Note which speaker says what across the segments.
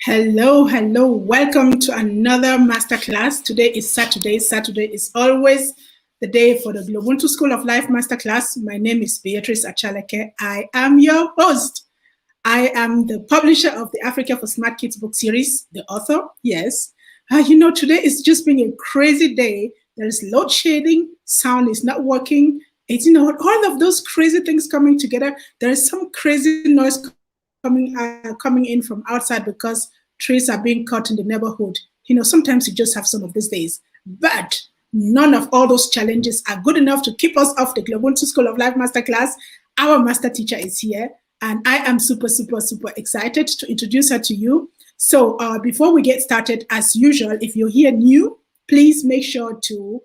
Speaker 1: Hello, hello. Welcome to another masterclass. Today is Saturday. Saturday is always the day for the GloBUNTU School of Life Masterclass. My name is Beatrice Achaleke. I am your host. I am the publisher of the Africa for Smart Kids book series, the author, yes. Today is just been a crazy day. There is load shedding, sound is not working. It's, all of those crazy things coming together. There is some crazy noise coming in from outside because trees are being cut in the neighborhood. Sometimes you just have some of these days. But none of all those challenges are good enough to keep us off the GloBUNTU School of Life Masterclass. Our master teacher is here, and I am super, super, super excited to introduce her to you. So before we get started, as usual, if you're here new, please make sure to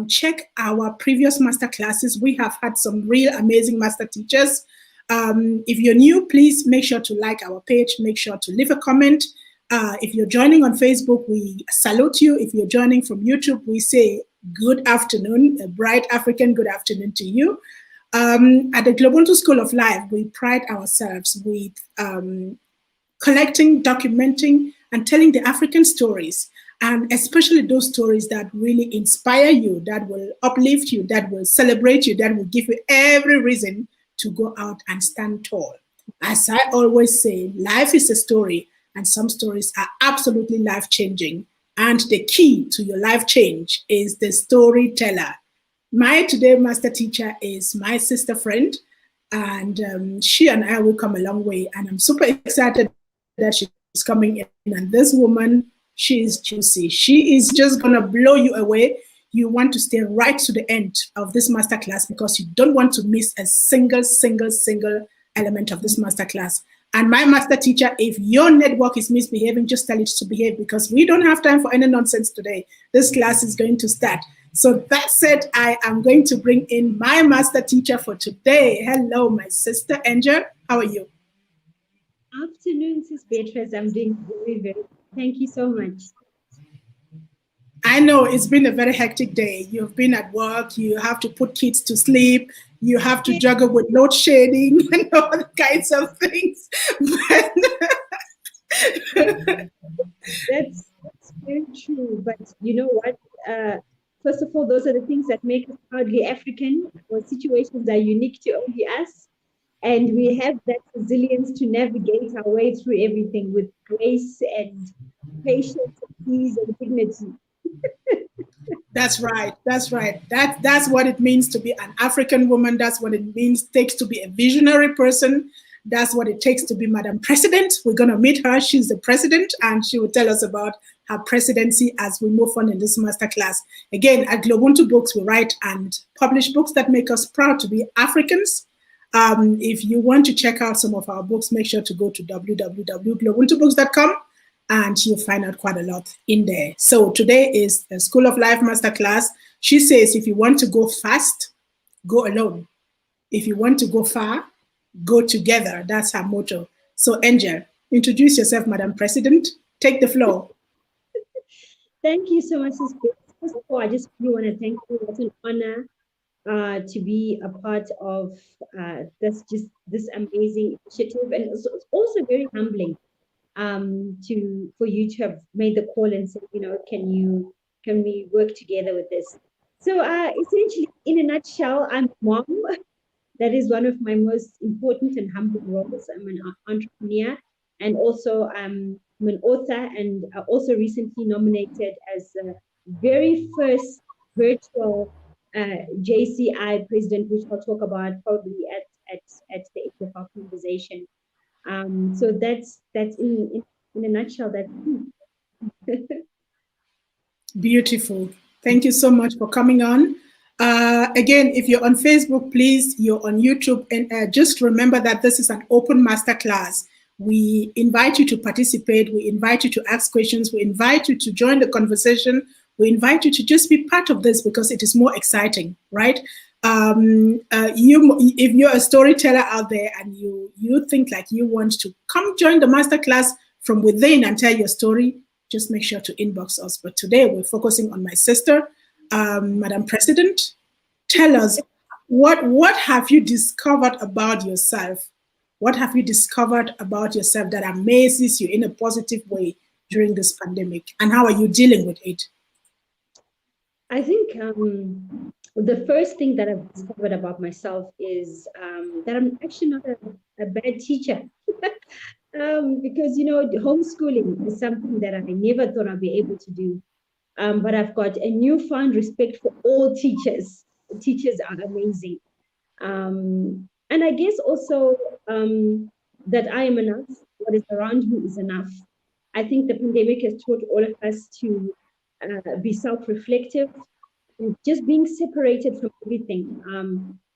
Speaker 1: check our previous master classes. We have had some real amazing master teachers. If you're new, please make sure to like our page, make sure to leave a comment. If you're joining on Facebook, we salute you. If you're joining from YouTube, we say good afternoon, a bright African good afternoon to you. At the GloBUNTU School of Life, we pride ourselves with collecting, documenting, and telling the African stories, and especially those stories that really inspire you, that will uplift you, that will celebrate you, that will give you every reason to go out and stand tall. As I always say, life is a story, and some stories are absolutely life-changing. And the key to your life change is the storyteller. My today master teacher is my sister friend, and she and I will come a long way. And I'm super excited that she's coming in. And this woman, she is juicy. She is just gonna blow you away. You want to stay right to the end of this masterclass because you don't want to miss a single element of this masterclass. And my master teacher, if your network is misbehaving, just tell it to behave, because we don't have time for any nonsense today. This class is going to start. So that said, I am going to bring in my master teacher for today. Hello, my sister Angel. How are you?
Speaker 2: Afternoon, Sis Beatrice. I'm doing very, very well. Thank you so much.
Speaker 1: I know it's been a very hectic day. You've been at work, you have to put kids to sleep, you have to juggle with load shedding and all kinds of things.
Speaker 2: That's very true. But you know what? First of all, those are the things that make us proudly African. Our situations are unique to only us. And we have that resilience to navigate our way through everything with grace and patience, ease, and dignity.
Speaker 1: That's right. That's right. That's what it means to be an African woman. That's what it takes to be a visionary person. That's what it takes to be Madam President. We're going to meet her. She's the president, and she will tell us about her presidency as we move on in this masterclass. Again, at GloBUNTU Books, we write and publish books that make us proud to be Africans. If you want to check out some of our books, make sure to go to www.globuntubooks.com. and you'll find out quite a lot in there. So today is the School of Life Masterclass. She says, if you want to go fast, go alone. If you want to go far, go together. That's her motto. So Angel, introduce yourself, Madam President. Take the floor.
Speaker 2: Thank you so much, Sis. First of all, I just really want to thank you. It's an honor to be a part of this amazing initiative. And it's also very humbling for you to have made the call and said, can we work together with this? So essentially, in a nutshell, I'm a mom. That is one of my most important and humble roles. I'm an entrepreneur, and also I'm an author, and also recently nominated as the very first virtual JCI president, which I'll talk about probably at the end of our conversation. So that's in a nutshell that.
Speaker 1: Beautiful. Thank you so much for coming on. Again, if you're on Facebook, please, you're on YouTube, and just remember that this is an open masterclass. We invite you to participate. We invite you to ask questions. We invite you to join the conversation. We invite you to just be part of this because it is more exciting, right? If you're a storyteller out there and you think like you want to come join the masterclass from within and tell your story, just make sure to inbox us. But today we're focusing on my sister, Madam President. Tell us, what have you discovered about yourself What have you discovered about yourself that amazes you in a positive way during this pandemic? And how are you dealing with it?
Speaker 2: I think the first thing that I've discovered about myself is that I'm actually not a bad teacher. Because, homeschooling is something that I never thought I'd be able to do. But I've got a newfound respect for all teachers. Teachers are amazing. And I guess also that I am enough. What is around me is enough. I think the pandemic has taught all of us to be self-reflective and just being separated from everything.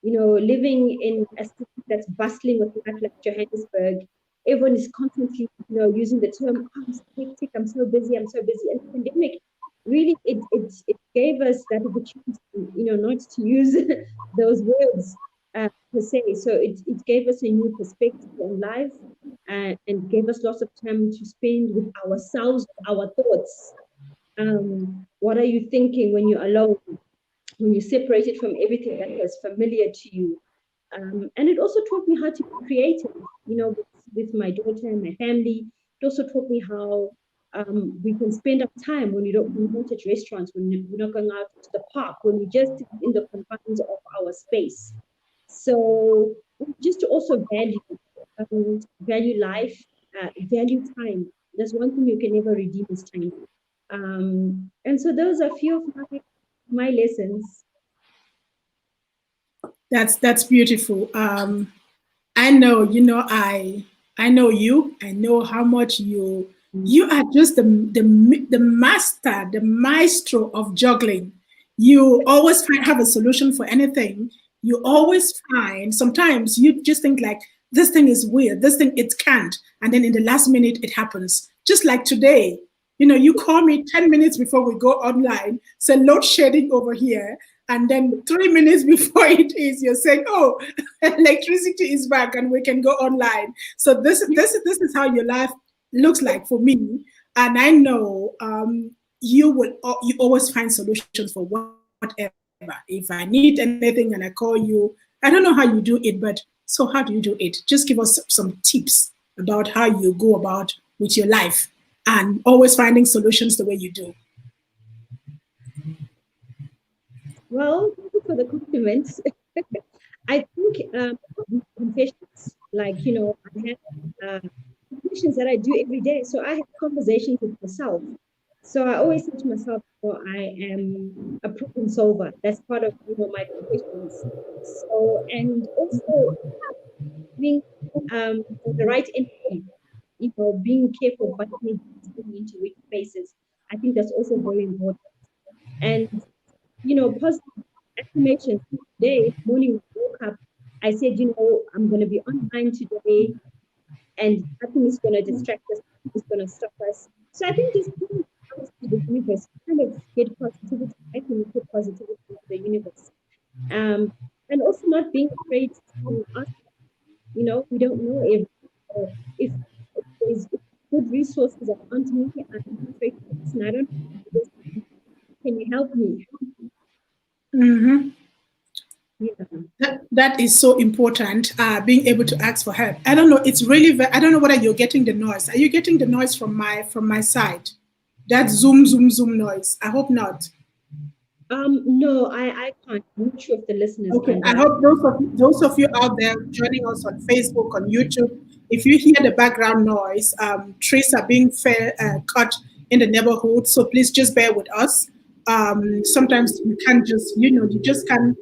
Speaker 2: Living in a city that's bustling with life like Johannesburg, everyone is constantly, using the term, oh, I'm so hectic, I'm so busy, I'm so busy. And the pandemic really, it gave us that opportunity, not to use those words per se. So it gave us a new perspective on life and gave us lots of time to spend with ourselves, our thoughts. What are you thinking when you're alone? When you're separated from everything that was familiar to you? And it also taught me how to be creative, with my daughter and my family. It also taught me how we can spend our time when we're not at restaurants, when we're not going out to the park, when we just in the confines of our space. So just to also value life, value time. There's one thing you can never redeem is time. And so those are a few of my lessons.
Speaker 1: That's beautiful. I know, I know you. I know how much you are just the master, the maestro of juggling. You always have a solution for anything. You always find. Sometimes you just think like this thing is weird. This thing it can't, and then in the last minute it happens. Just like today, you call me 10 minutes before we go online. Say load shedding over here, and then 3 minutes before it is, you're saying, "Oh, electricity is back and we can go online." So this is how your life looks like for me, and I know you always find solutions for whatever. If I need anything and I call you, I don't know how you do it, but so how do you do it? Just give us some tips about how you go about with your life and always finding solutions the way you do.
Speaker 2: Well, thank you for the compliments. I think confessions, like, I have confessions that I do every day. So I have conversations with myself. So I always say to myself, I am a problem solver. That's part of, my confessions. So, and also being the right energy, being careful of what energy is going into which places. I think that's also very important. And positive affirmations. Today morning, I woke up, I said, I'm going to be online today, and nothing is going to distract us, nothing is going to stop us. So I think just putting out to the universe, kind of get positivity. I can put positivity into the universe. And also not being afraid to ask, we don't know if there's good resources around me. I'm not afraid to listen. I don't know this. Can you help me?
Speaker 1: Mm-hmm.
Speaker 2: Yeah.
Speaker 1: That is so important. Being able to ask for help. I don't know. It's really. I don't know whether you're getting the noise. Are you getting the noise from my side? That zoom zoom zoom noise. I hope not.
Speaker 2: No, I can't. I'm not sure if the listeners
Speaker 1: Okay.
Speaker 2: can,
Speaker 1: I
Speaker 2: but
Speaker 1: hope those of you out there joining us on Facebook, on YouTube, if you hear the background noise, trees are being cut in the neighborhood. So please just bear with us. Sometimes you can't just you just can't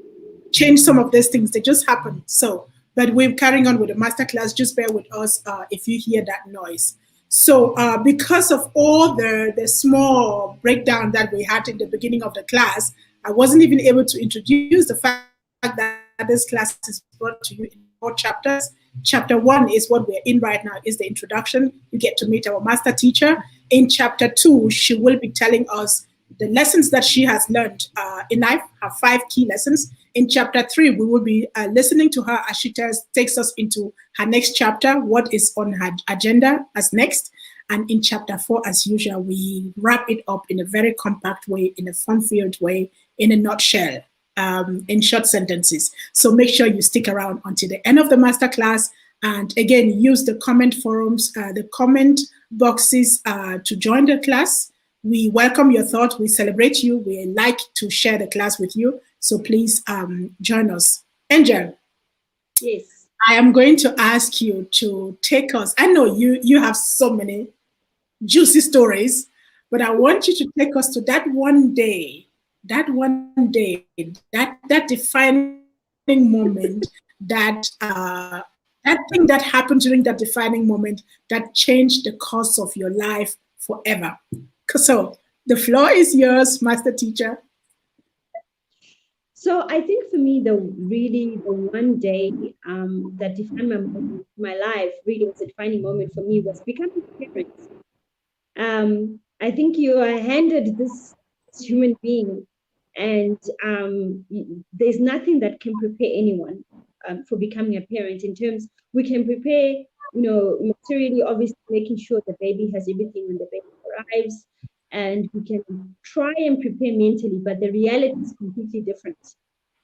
Speaker 1: change some of these things. They just happen. So, but we're carrying on with the masterclass. Just bear with us if you hear that noise. So, because of all the small breakdown that we had in the beginning of the class, I wasn't even able to introduce the fact that this class is brought to you in 4 chapters. Chapter 1 is what we're in right now, is the introduction. You get to meet our master teacher. In chapter 2, she will be telling us the lessons that she has learned in life, her 5 key lessons. In chapter 3, we will be listening to her as she takes us into her next chapter, what is on her agenda as next. And in chapter 4, as usual, we wrap it up in a very compact way, in a fun-filled way, in a nutshell, in short sentences. So make sure you stick around until the end of the masterclass. And again, use the comment forums, the comment boxes to join the class. We welcome your thoughts. We celebrate you. We like to share the class with you. So please join us. Angel.
Speaker 2: Yes.
Speaker 1: I am going to ask you to take us. I know you have so many juicy stories, but I want you to take us to that defining moment, that thing that happened during that defining moment that changed the course of your life forever. So the floor is yours, master teacher.
Speaker 2: So I think for me, the one day that defined my life, really was a defining moment for me, was becoming a parent. I think you are handed this human being, and there's nothing that can prepare anyone for becoming a parent. In terms, we can prepare, materially, obviously, making sure the baby has everything when the baby arrives, and we can try and prepare mentally, but the reality is completely different.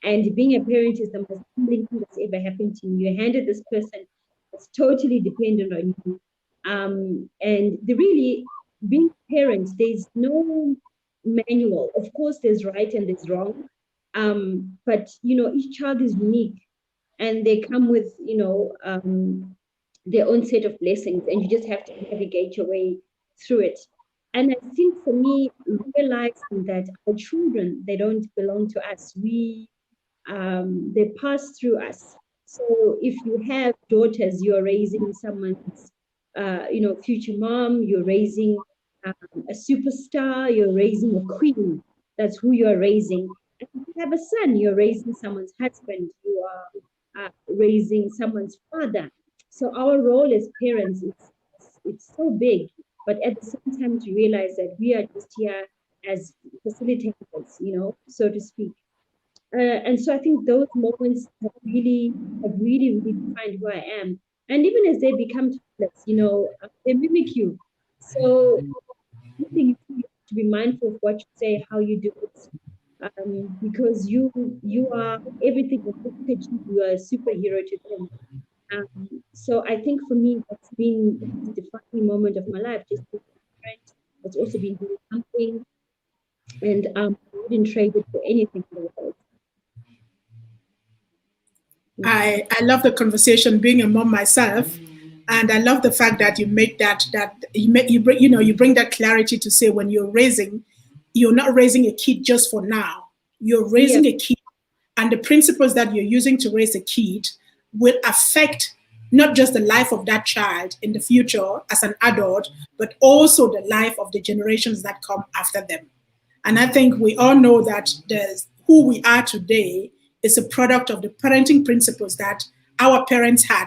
Speaker 2: And being a parent is the most humbling thing that's ever happened to you. You're handed this person that's totally dependent on you. And the really being parents, there's no manual. Of course, there's right and there's wrong. But each child is unique, and they come with their own set of blessings, and you just have to navigate your way through it. And I think for me, realizing that our children, they don't belong to us. They pass through us. So if you have daughters, you're raising someone's, future mom. You're raising a superstar. You're raising a queen. That's who you're raising. And if you have a son, you're raising someone's husband. You are raising someone's father. So our role as parents it's so big, but at the same time to realize that we are just here as facilitators, so to speak. And so I think those moments have really defined who I am. And even as they become toddlers, they mimic you. So I think you have to be mindful of what you say, how you do it, because you are everything. You are a superhero to them. So I think for me, that's been the defining moment of my life. Just being a parent, it's also been doing something, and I wouldn't trade it for anything in the world.
Speaker 1: I love the conversation being a mom myself, and I love the fact that you make that you bring you bring that clarity to say when you're not raising a kid just for now. You're
Speaker 2: Yeah,
Speaker 1: raising a kid, and the principles that you're using to raise a kid will affect not just the life of that child in the future as an adult, but also the life of the generations that come after them. And I think we all know that who we are today is a product of the parenting principles that our parents had,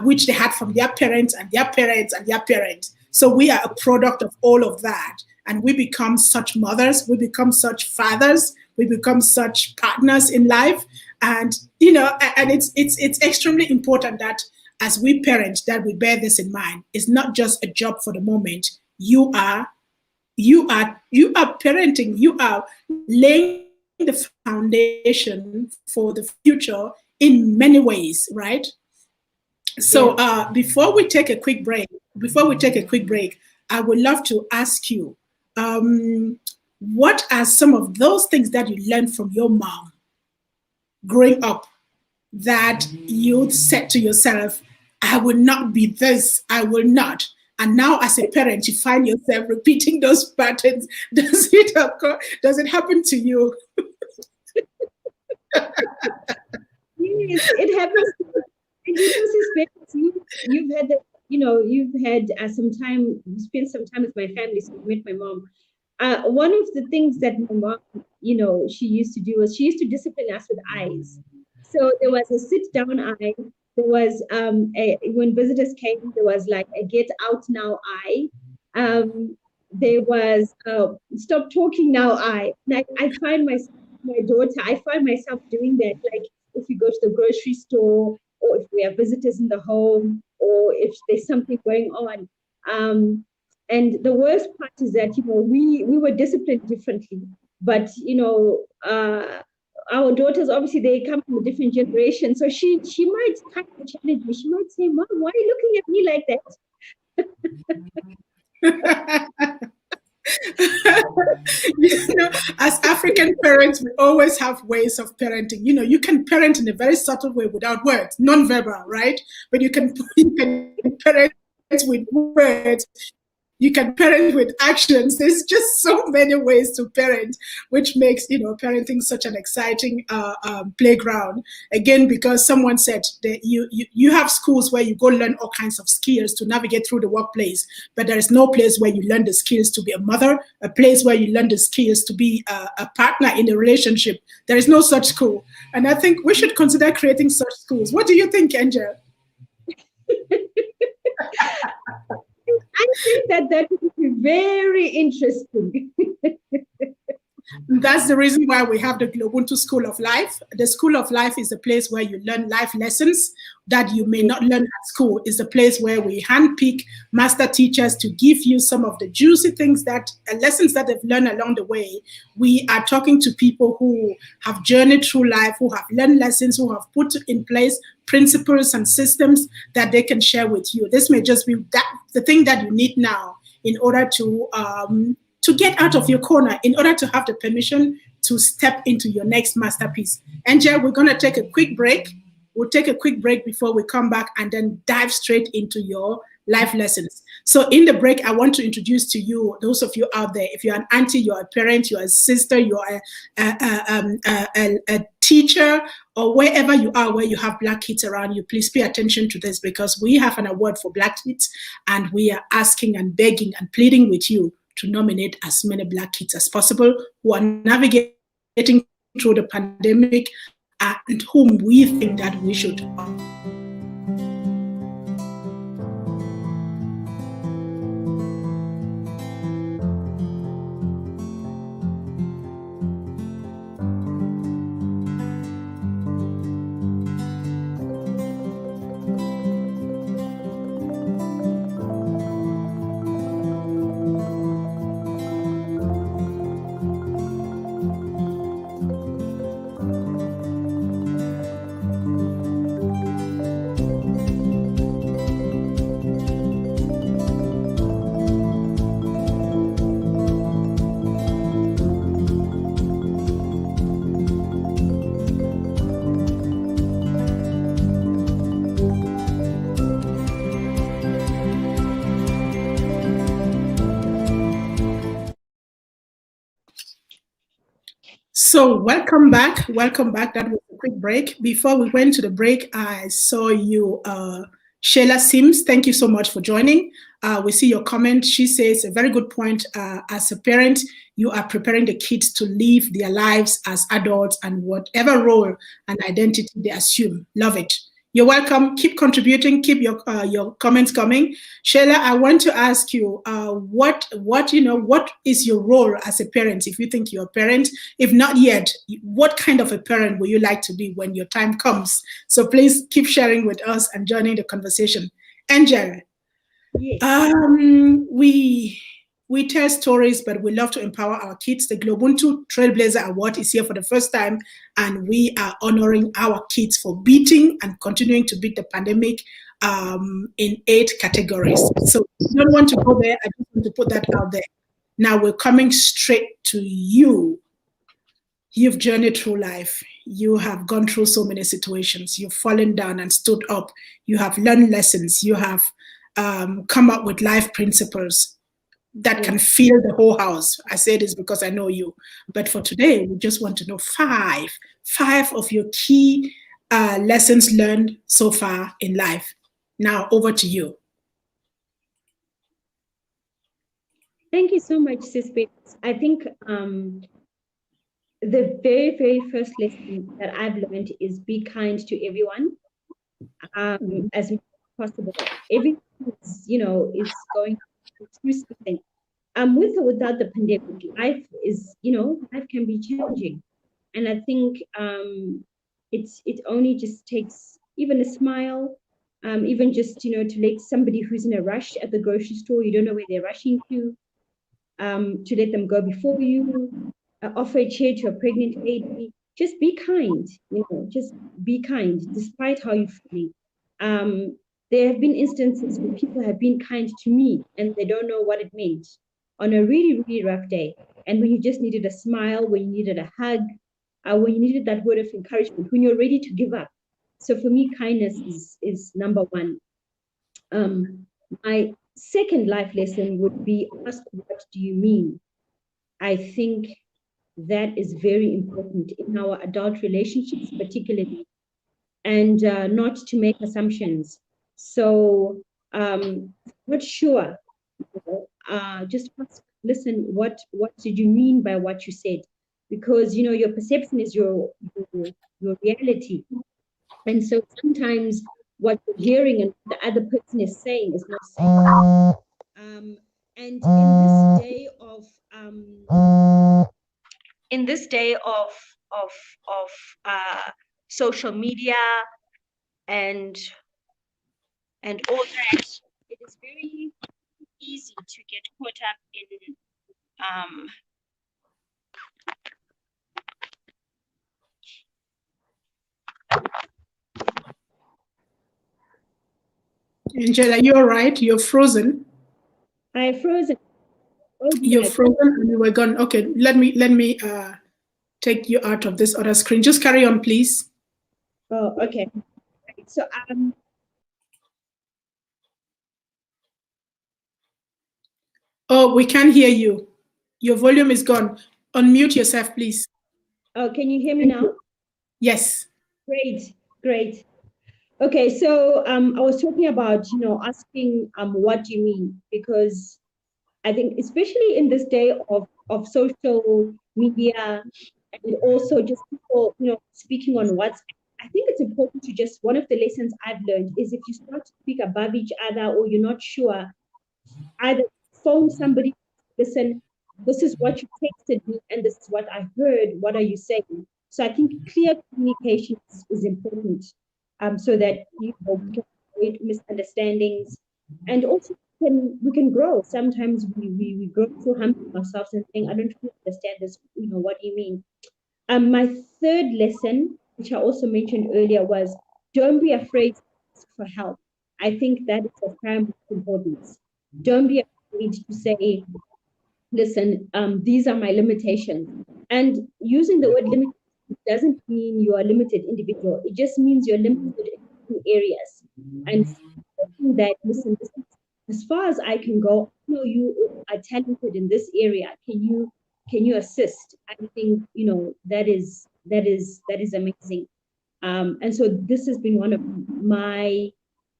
Speaker 1: which they had from their parents and their parents and their parents. So we are a product of all of that. And we become such mothers, we become such fathers, we become such partners in life. And and it's extremely important that as we parent that we bear this in mind. It's not just a job for the moment. You are parenting, you are laying the foundation for the future in many ways, right? So
Speaker 2: yeah.
Speaker 1: before we take a quick break, I would love to ask you, what are some of those things that you learned from your mom growing up that you said to yourself, I will not be this, I will not. And now as a parent, you find yourself repeating those patterns. Does it occur? Does it happen to you?
Speaker 2: Yes, it happens. And sis, you've had you've had some time, you spent some time with my family, so you met my mom. One of the things that my mom, she used to do was she used to discipline us with eyes. So there was a sit down eye. There was when visitors came, there was like a get out now eye. There was stop talking now eye. Like I find myself, my daughter, I find myself doing that. Like if we go to the grocery store, or if we have visitors in the home, or if there's something going on. And the worst part is that we were disciplined differently, but our daughters, obviously, they come from a different generation. So she might kind of challenge me. She might say, Mom, why are you looking at me like that?
Speaker 1: As African parents, we always have ways of parenting. You can parent in a very subtle way without words, non-verbal, right? But you can parent with words. You can parent with actions. There's just so many ways to parent, which makes parenting such an exciting playground. Again, because someone said that you have schools where you go learn all kinds of skills to navigate through the workplace, but there is no place where you learn the skills to be a mother, a place where you learn the skills to be a partner in a relationship. There is no such school, and I think we should consider creating such schools. What do you think, Angel?
Speaker 2: I think that would be very interesting.
Speaker 1: That's the reason why we have the GloBUNTU School of Life. The School of Life is a place where you learn life lessons that you may not learn at school. It's a place where we handpick master teachers to give you some of the juicy things lessons that they've learned along the way. We are talking to people who have journeyed through life, who have learned lessons, who have put in place principles and systems that they can share with you. This may just be the thing that you need now in order to get out of your corner, in order to have the permission to step into your next masterpiece. Angel, we're going to take a quick break. We'll take a quick break before we come back and then dive straight into your life lessons. So in the break, I want to introduce to you, those of you out there, if you're an auntie, you're a parent, you're a sister, you're a teacher, or wherever you are where you have Black kids around you, please pay attention to this, because we have an award for Black kids, and we are asking and begging and pleading with you to nominate as many Black kids as possible who are navigating through the pandemic and whom we think that we should. So welcome back. Welcome back. That was a quick break. Before we went to the break, I saw you, Sheila Sims. Thank you so much for joining. We see your comment. She says a very good point. As a parent, you are preparing the kids to live their lives as adults and whatever role and identity they assume. Love it. You're welcome. Keep contributing. Keep your comments coming. Sheila, I want to ask you, what is your role as a parent? If you think you're a parent, if not yet, what kind of a parent will you like to be when your time comes? So please keep sharing with us and joining the conversation. Angel, yes. We tell stories, but we love to empower our kids. The GloBUNTU Trailblazer Award is here for the first time, and we are honoring our kids for beating and continuing to beat the pandemic in 8 categories. So if you don't want to go there, I just want to put that out there. Now we're coming straight to you. You've journeyed through life. You have gone through so many situations. You've fallen down and stood up. You have learned lessons. You have come up with life principles that can fill the whole house. I say this because I know you. But for today, we just want to know five of your key lessons learned so far in life. Now, over to you.
Speaker 2: Thank you so much, Sis. I think the very, very first lesson that I've learned is be kind to everyone as much as possible. Everyone is going through something. With or without the pandemic, life can be challenging. And I think it only just takes even a smile, even just, to let somebody who's in a rush at the grocery store, you don't know where they're rushing to let them go before you, offer a chair to a pregnant lady, just be kind, just be kind despite how you're feeling. There have been instances where people have been kind to me and they don't know what it meant on a really, really rough day. And when you just needed a smile, when you needed a hug, when you needed that word of encouragement, when you're ready to give up. So for me, kindness is number one. My second life lesson would be ask, what do you mean? I think that is very important in our adult relationships, particularly, and not to make assumptions. So, not sure. Just ask, listen, what did you mean by what you said? Because your perception is your reality, and so sometimes what you're hearing and the other person is saying is not saying. And in this day of social media and all that, it is very easy to get caught up in
Speaker 1: Angela, you're right. You're frozen.
Speaker 2: I frozen. Oh,
Speaker 1: You're frozen and you were gone. Okay, let me take you out of this other screen. Just carry on, please.
Speaker 2: Oh, okay. So
Speaker 1: Oh, we can't hear you. Your volume is gone. Unmute yourself, please.
Speaker 2: Oh, can you hear me now?
Speaker 1: Yes.
Speaker 2: Great. Okay, so I was talking about asking what do you mean, because I think especially in this day of social media and also just people speaking on WhatsApp, I think it's important to just, one of the lessons I've learned is if you start to speak above each other or you're not sure, either phone somebody, listen, this is what you texted me and this is what I heard, what are you saying? So I think clear communication is important, so that we can avoid misunderstandings, and also we can grow. Sometimes we grow so humbling ourselves and saying, I don't really understand this, what do you mean? My third lesson, which I also mentioned earlier, was don't be afraid to ask for help. I think that is of paramount importance. Don't be afraid to say, listen, these are my limitations. And using the word limited doesn't mean you are a limited individual. It just means you're limited in areas. And that, listen, as far as I can go, I know you are talented in this area. Can you assist? I think that is amazing. And so this has been one of my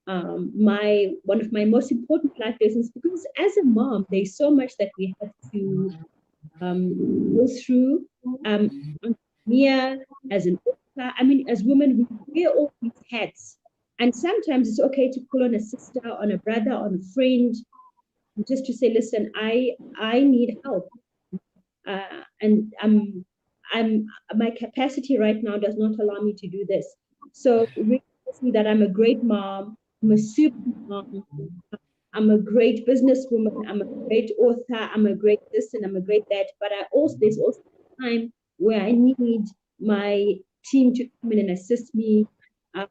Speaker 2: most important life lessons, because as a mom, there's so much that we have to go through. Mia, as an author, I mean, as women, we wear all these hats, and sometimes it's okay to call on a sister, on a brother, on a friend, just to say, listen, I need help, and my capacity right now does not allow me to do this. So really see that I'm a great mom, I'm a super mom, I'm a great businesswoman, I'm a great author, I'm a great this and I'm a great that. But there's also a time where I need my team to come in and assist me. My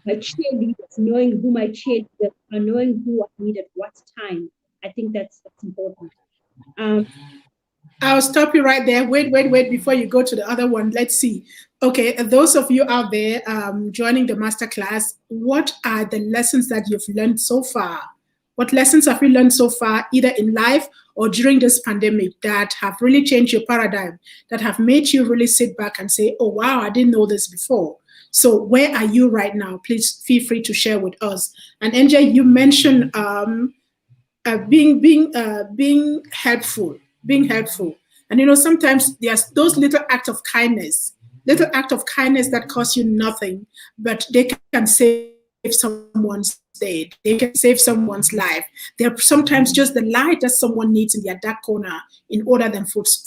Speaker 2: cheerleaders, knowing who my cheerleaders are, knowing who I need at what time. I think that's important.
Speaker 1: I'll stop you right there. Wait, before you go to the other one. Let's see. Okay, those of you out there joining the masterclass, what are the lessons that you've learned so far? What lessons have you learned so far, either in life or during this pandemic, that have really changed your paradigm, that have made you really sit back and say, oh, wow, I didn't know this before. So where are you right now? Please feel free to share with us. And Angel, you mentioned being helpful, and sometimes there's those little acts of kindness that cost you nothing, but they can save someone's day, they can save someone's life. They're sometimes just the light that someone needs in their dark corner in order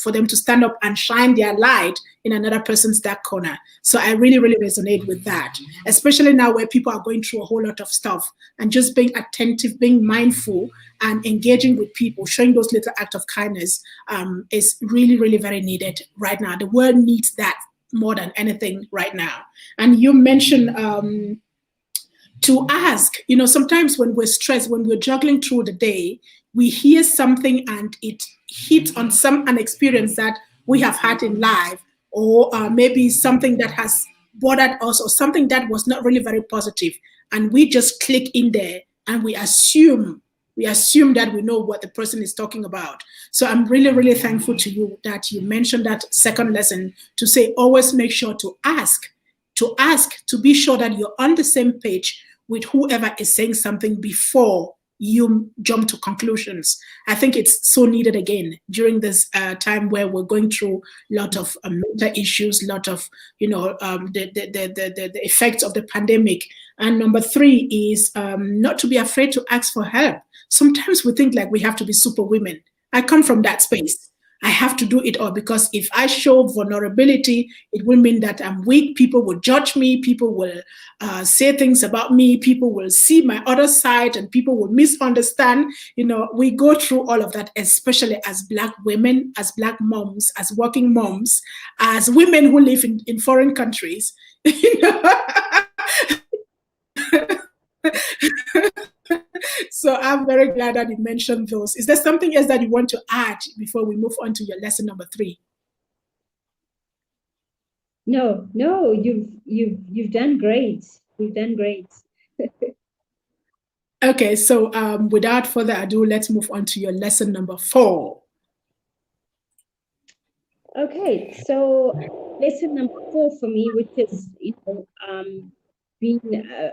Speaker 1: for them to stand up and shine their light in another person's dark corner. So I really resonate with that, especially now where people are going through a whole lot of stuff, and just being attentive, being mindful, and engaging with people, showing those little acts of kindness is really very needed right now. The world needs that more than anything right now. And you mentioned to ask, sometimes when we're stressed, when we're juggling through the day, we hear something and it hits on an experience that we have had in life, or maybe something that has bothered us, or something that was not really very positive, and we just click in there and we assume that we know what the person is talking about. So I'm really, really thankful to you that you mentioned that second lesson, to say always make sure to ask, to be sure that you're on the same page with whoever is saying something before you jump to conclusions. I think it's so needed again during this time where we're going through a lot of mental issues, a lot of the effects of the pandemic. And number three is not to be afraid to ask for help. Sometimes we think like we have to be super women. I come from that space. I have to do it all, because if I show vulnerability, it will mean that I'm weak. People will judge me. People will say things about me. People will see my other side, and people will misunderstand. We go through all of that, especially as Black women, as Black moms, as working moms, as women who live in foreign countries. So I'm very glad that you mentioned those. Is there something else that you want to add before we move on to your lesson number 3?
Speaker 2: No, you've done great. You've done great.
Speaker 1: Okay, so without further ado, let's move on to your lesson number 4.
Speaker 2: Okay, so lesson number 4 for me, which is been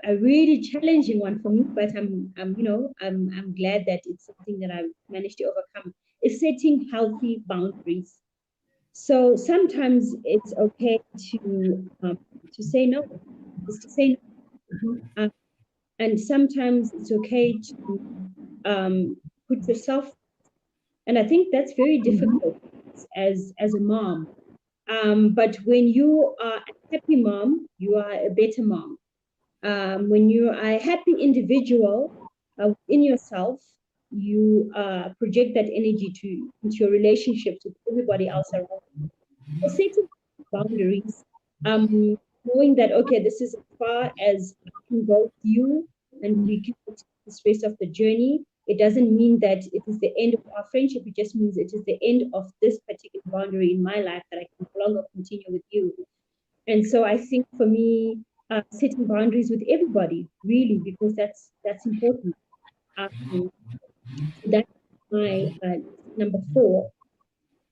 Speaker 2: a really challenging one for me, but I'm glad that it's something that I've managed to overcome, is setting healthy boundaries. So sometimes it's okay to say no, just to say no. And sometimes it's okay to put yourself, and I think that's very difficult as a mom. But when you are a happy mom, you are a better mom. When you are a happy individual in yourself, you project that energy into your relationships with everybody else around. So setting boundaries, knowing that, okay, this is as far as I can go with you, and we can take this rest of the journey. It doesn't mean that it is the end of our friendship. It just means it is the end of this particular boundary in my life, that I can no longer continue with you. And so I think for me, setting boundaries with everybody, really, because that's important. So that's my number 4.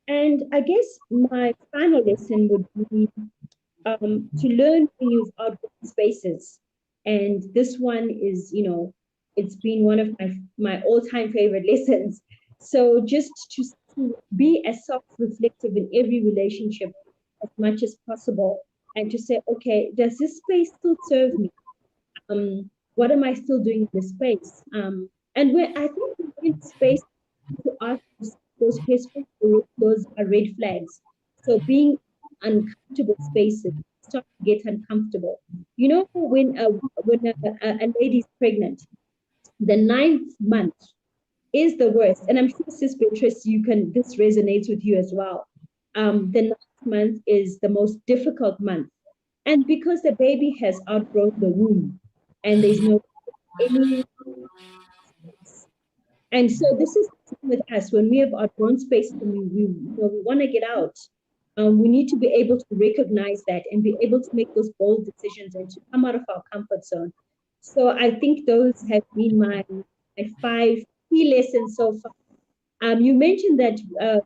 Speaker 2: And I guess my final lesson would be to learn when you've outgrown spaces. And this one is, it's been one of my all-time favorite lessons. So just to be as self-reflective in every relationship as much as possible, and to say, okay, does this space still serve me? What am I still doing in this space? And when I think in space, to ask those questions, those are red flags. So being uncomfortable spaces start to get uncomfortable. When a lady is pregnant, the 9th month is the worst. And I'm sure, Sis Beatrice, this resonates with you as well. The 9th month is the most difficult month. And because the baby has outgrown the womb and there's no any. And so this is with us. When we have outgrown space and we want to get out, we need to be able to recognize that and be able to make those bold decisions and to come out of our comfort zone. So I think those have been my 5 key lessons so far. You mentioned that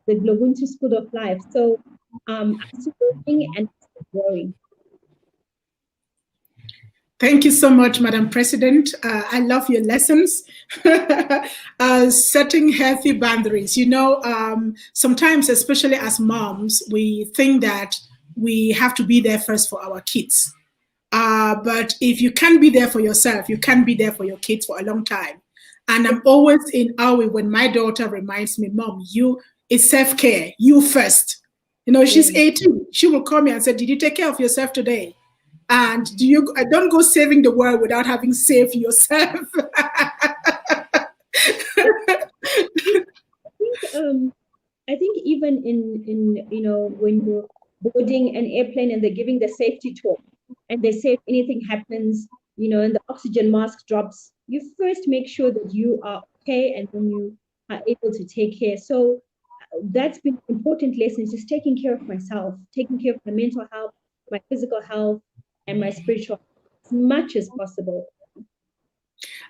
Speaker 2: the GloBUNTU School of Life. So I'm still learning and still growing.
Speaker 1: Thank you so much, Madam President. I love your lessons. Setting healthy boundaries. Sometimes, especially as moms, we think that we have to be there first for our kids. But if you can't be there for yourself, you can't be there for your kids for a long time. And I'm always in awe when my daughter reminds me, Mom, it's self-care, you first. She's 18. She will call me and say, did you take care of yourself today? And don't go saving the world without having saved yourself.
Speaker 2: I think even in when you're boarding an airplane and they're giving the safety talk, and they say if anything happens, and the oxygen mask drops, you first make sure that you are okay, and then you are able to take care. So that's been an important lesson, just taking care of myself, taking care of my mental health, my physical health, and my spiritual health as much as possible.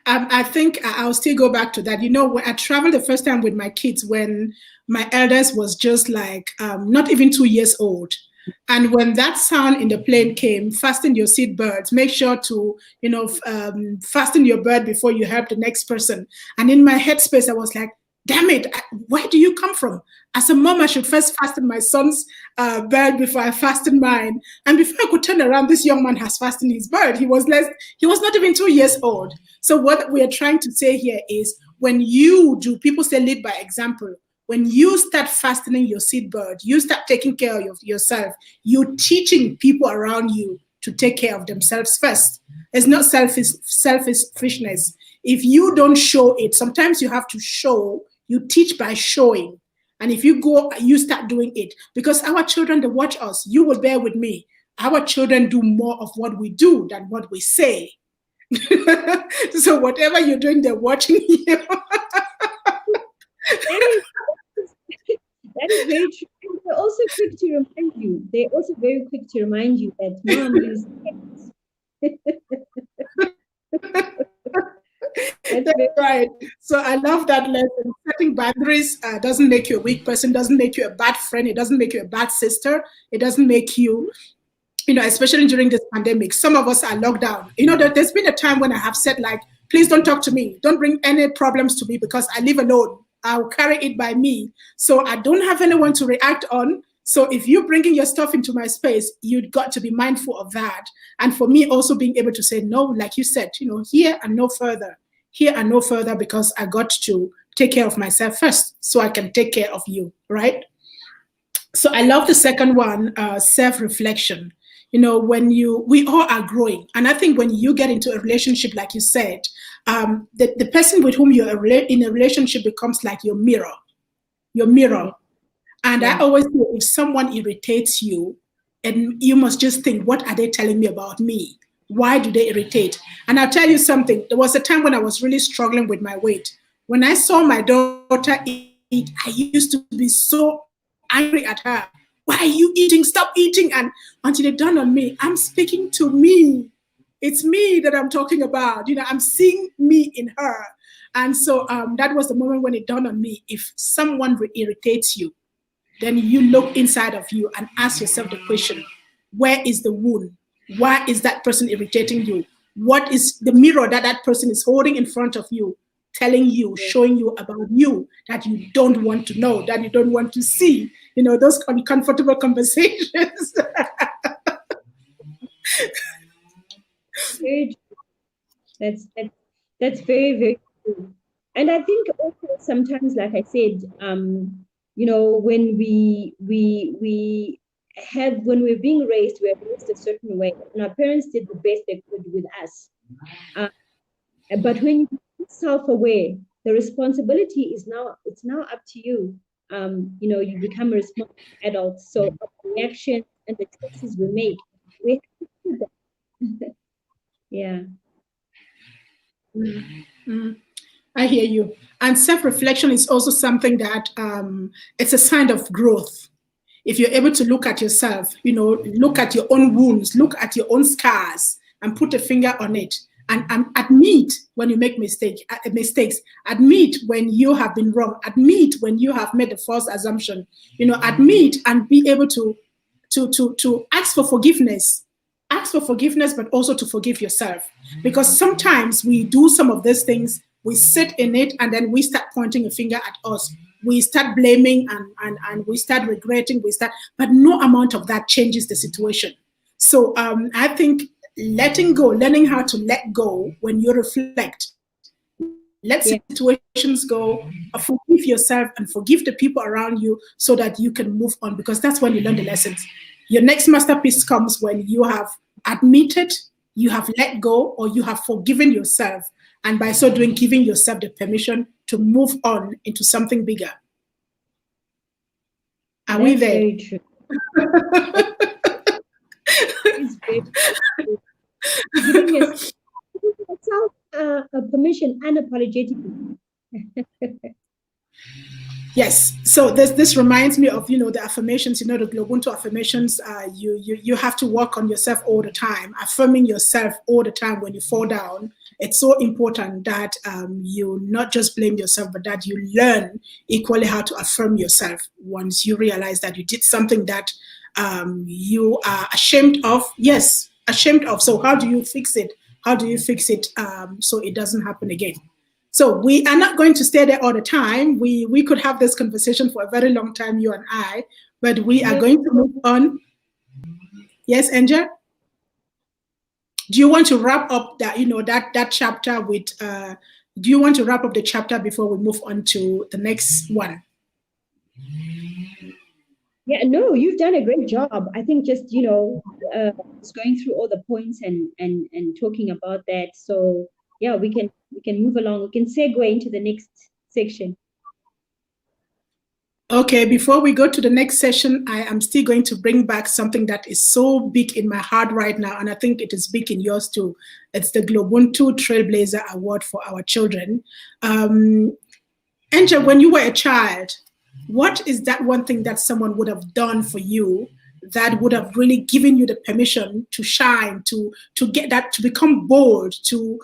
Speaker 1: I think I'll still go back to that. When I traveled the first time with my kids, when my eldest was just like not even 2 years old. And when that sound in the plane came, fasten your seatbelts, make sure to, fasten your belt before you help the next person. And in my headspace, I was like, damn it, where do you come from? As a mom, I should first fasten my son's belt before I fasten mine. And before I could turn around, this young man has fastened his belt. He was not even 2 years old. So what we are trying to say here is, when you do, people say lead by example. When you start fastening your seatbelt, you start taking care of yourself. You're teaching people around you to take care of themselves first. It's not selfishness. If you don't show it, sometimes you have to show. You teach by showing. And if you go, you start doing it. Because our children, they watch us. You will bear with me. Our children do more of what we do than what we say. So whatever you're doing, they're watching you.
Speaker 2: That is very true. They're also quick to remind you. They're also very quick to remind you that, Mom,
Speaker 1: That's right. So I love that lesson. Setting boundaries doesn't make you a weak person, doesn't make you a bad friend, it doesn't make you a bad sister, it doesn't make you, especially during this pandemic, some of us are locked down. There's been a time when I have said, like, please don't talk to me. Don't bring any problems to me because I live alone. I'll carry it by me. So I don't have anyone to react on. So if you're bringing your stuff into my space, you've got to be mindful of that. And for me, also being able to say no, like you said, here and no further. Here and no further, because I got to take care of myself first so I can take care of you, right? So I love the second one, self-reflection. We all are growing. And I think when you get into a relationship, like you said, the person with whom you're in a relationship becomes like your mirror. And yeah. I always say, if someone irritates you, and you must just think, what are they telling me about me? Why do they irritate? And I'll tell you something. There was a time when I was really struggling with my weight. When I saw my daughter eat, I used to be so angry at her. Why are you eating? Stop eating. And until it dawned on me, I'm speaking to me. It's me that I'm talking about. I'm seeing me in her. And so that was the moment when it dawned on me. If someone irritates you, then you look inside of you and ask yourself the question, where is the wound? Why is that person irritating you? What is the mirror that person is holding in front of you, telling you, showing you about you that you don't want to know, that you don't want to see? Those uncomfortable conversations.
Speaker 2: Very true. That's very, very true. And I think also sometimes, like I said, when when we're being raised, we're raised a certain way, and our parents did the best they could with us. But when you become self-aware, the responsibility is now up to you. You become a responsible adult. So the reaction and the choices we make, we have to do that. Yeah.
Speaker 1: Mm-hmm. I hear you. And self-reflection is also something that it's a sign of growth. If you're able to look at yourself, look at your own wounds, look at your own scars, and put a finger on it, and admit when you make mistakes, admit when you have been wrong, admit when you have made a false assumption, admit and be able to ask for forgiveness. Ask for forgiveness, but also to forgive yourself. Because sometimes we do some of these things, we sit in it, and then we start pointing a finger at us. We start blaming and we start regretting, but no amount of that changes the situation. So I think letting go, learning how to let go when you reflect, let situations go, forgive yourself and forgive the people around you so that you can move on, because that's when you learn the lessons. Your next masterpiece comes when you have admitted, you have let go, or you have forgiven yourself. And by so doing, giving yourself the permission to move on into something bigger. Are we there?
Speaker 2: Very true. It's very giving yourself a permission unapologetically.
Speaker 1: Yes. So this reminds me of the affirmations. The GloBUNTU affirmations. You have to work on yourself all the time, affirming yourself all the time when you fall down. It's so important that you not just blame yourself, but that you learn equally how to affirm yourself once you realize that you did something that you are ashamed of. Yes, ashamed of. So how do you fix it? How do you fix it so it doesn't happen again? So we are not going to stay there all the time. We could have this conversation for a very long time, you and I, but we are going to move on. Yes, Angel? Do you want to wrap up that chapter with do you want to wrap up the chapter before we move on to the next one?
Speaker 2: Yeah, no, you've done a great job. I think just just going through all the points and talking about that. So yeah, we can move along. We can segue into the next section.
Speaker 1: Okay, before we go to the next session, I am still going to bring back something that is so big in my heart right now, and I think it is big in yours too. It's the GloBUNTU Trailblazer Award for our children. Angel, when you were a child, what is that one thing that someone would have done for you that would have really given you the permission to shine, to get that, to become bold, to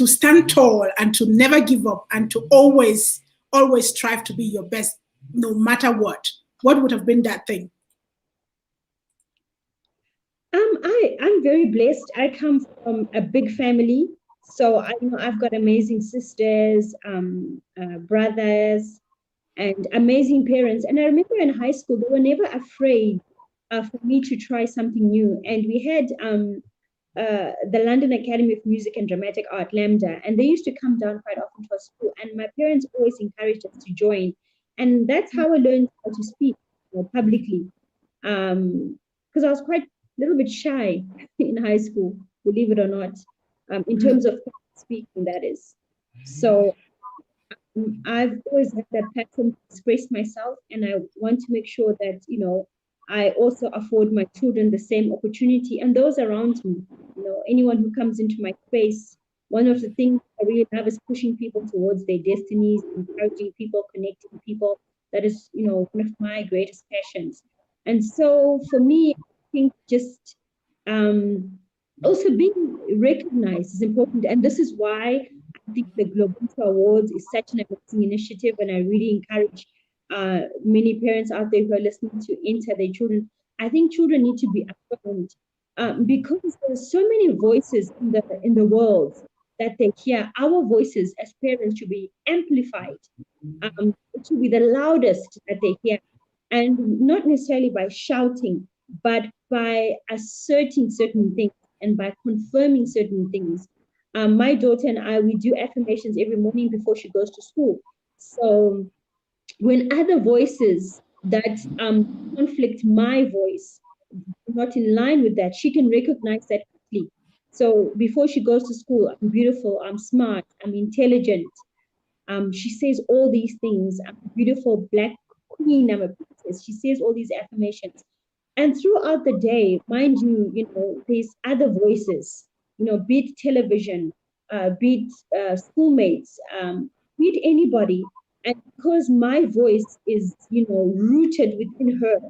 Speaker 1: stand tall, and to never give up, and to always strive to be your best, no matter what? What would have been that thing?
Speaker 2: I'm very blessed. I come from a big family, so I've got amazing sisters, brothers, and amazing parents. And I remember in high school, they were never afraid for me to try something new. And we had the London Academy of Music and Dramatic Art, LAMDA, and they used to come down quite often to our school. And my parents always encouraged us to join. And that's how I learned how to speak publicly. Because I was quite a little bit shy in high school, believe it or not, in terms of speaking, that is. So I've always had that passion to express myself, and I want to make sure that, I also afford my children the same opportunity and those around me. Anyone who comes into my space, one of the things I really love is pushing people towards their destinies, encouraging people, connecting people. That is, one of my greatest passions. And so for me, I think just also being recognized is important. And this is why I think the GloBUNTU Awards is such an amazing initiative, and I really encourage many parents out there who are listening to enter their children. I think children need to be affirmed because there are so many voices in the world that they hear. Our voices as parents should be amplified. It should be the loudest that they hear, and not necessarily by shouting, but by asserting certain things and by confirming certain things. My daughter and I, we do affirmations every morning before she goes to school. So when other voices that conflict my voice, not in line with that, she can recognize that quickly. So before she goes to school, I'm beautiful, I'm smart, I'm intelligent. She says all these things. I'm a beautiful black queen, I'm a princess. She says all these affirmations. And throughout the day, mind you, there's other voices, be it television, be it schoolmates, be it anybody. And because my voice is, rooted within her,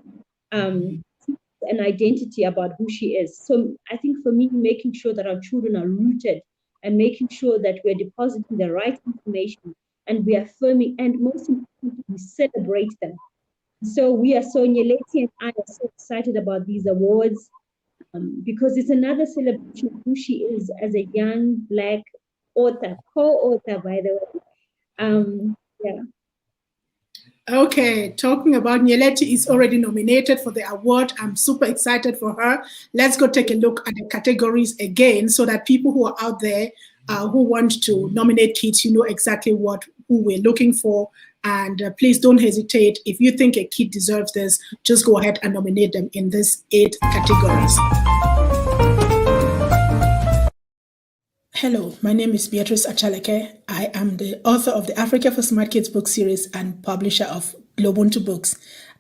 Speaker 2: an identity about who she is. So I think for me, making sure that our children are rooted and making sure that we're depositing the right information and we are affirming, and most importantly, we celebrate them. So we are so, Nyeleti and I are so excited about these awards because it's another celebration of who she is as a young Black author, co-author, by the way. Yeah.
Speaker 1: Okay, talking about Nyeleti is already nominated for the award. I'm super excited for her. Let's go take a look at the categories again so that people who are out there who want to nominate kids, you know exactly who we're looking for. And please don't hesitate. If you think a kid deserves this, just go ahead and nominate them in these 8 categories. Hello, my name is Beatrice Achaleke. I am the author of the Africa for Smart Kids book series and publisher of GloBUNTU books.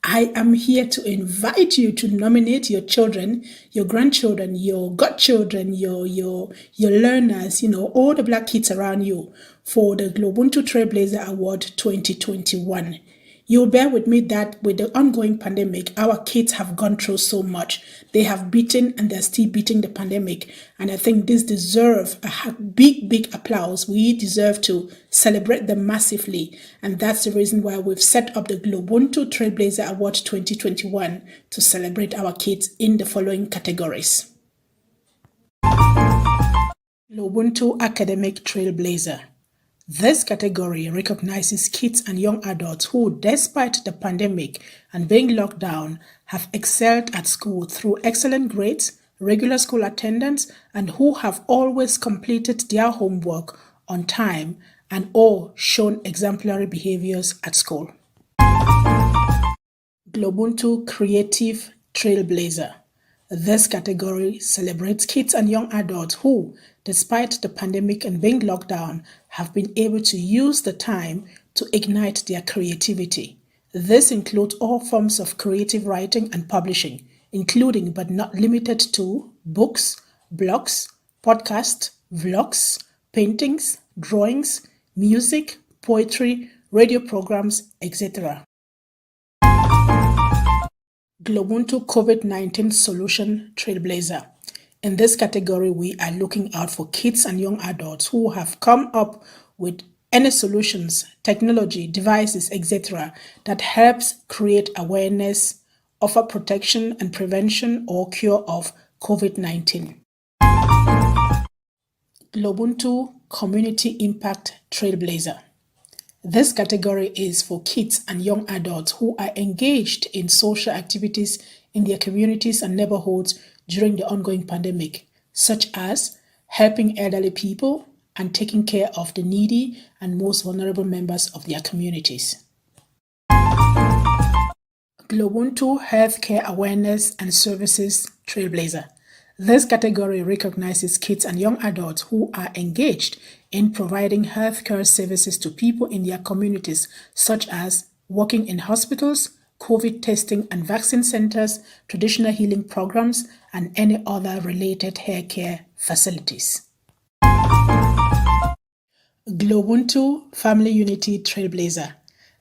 Speaker 1: I am here to invite you to nominate your children, your grandchildren, your godchildren, your learners, all the Black kids around you for the GloBUNTU Trailblazer Award 2021. You'll bear with me that with the ongoing pandemic, our kids have gone through so much. They have beaten and they're still beating the pandemic. And I think this deserves a big applause. We deserve to celebrate them massively. And that's the reason why we've set up the GloBUNTU Trailblazer Award 2021 to celebrate our kids in the following categories. GloBUNTU Academic Trailblazer. This category recognizes kids and young adults who, despite the pandemic and being locked down, have excelled at school through excellent grades, regular school attendance, and who have always completed their homework on time and or shown exemplary behaviors at school. GloBUNTU Creative Trailblazer. This category celebrates kids and young adults who, despite the pandemic and being locked down, have been able to use the time to ignite their creativity. This includes all forms of creative writing and publishing, including but not limited to books, blogs, podcasts, vlogs, paintings, drawings, music, poetry, radio programs, etc. GloBUNTU COVID-19 Solution Trailblazer. In this category, we are looking out for kids and young adults who have come up with any solutions, technology, devices, etc. that helps create awareness, offer protection and prevention or cure of COVID-19. GloBUNTU Community Impact Trailblazer. This category is for kids and young adults who are engaged in social activities in their communities and neighborhoods during the ongoing pandemic, such as helping elderly people and taking care of the needy and most vulnerable members of their communities. GloBUNTU Healthcare Awareness and Services Trailblazer. This category recognizes kids and young adults who are engaged in providing healthcare services to people in their communities, such as working in hospitals, COVID testing and vaccine centers, traditional healing programs, and any other related hair care facilities. GloBUNTU Family Unity Trailblazer.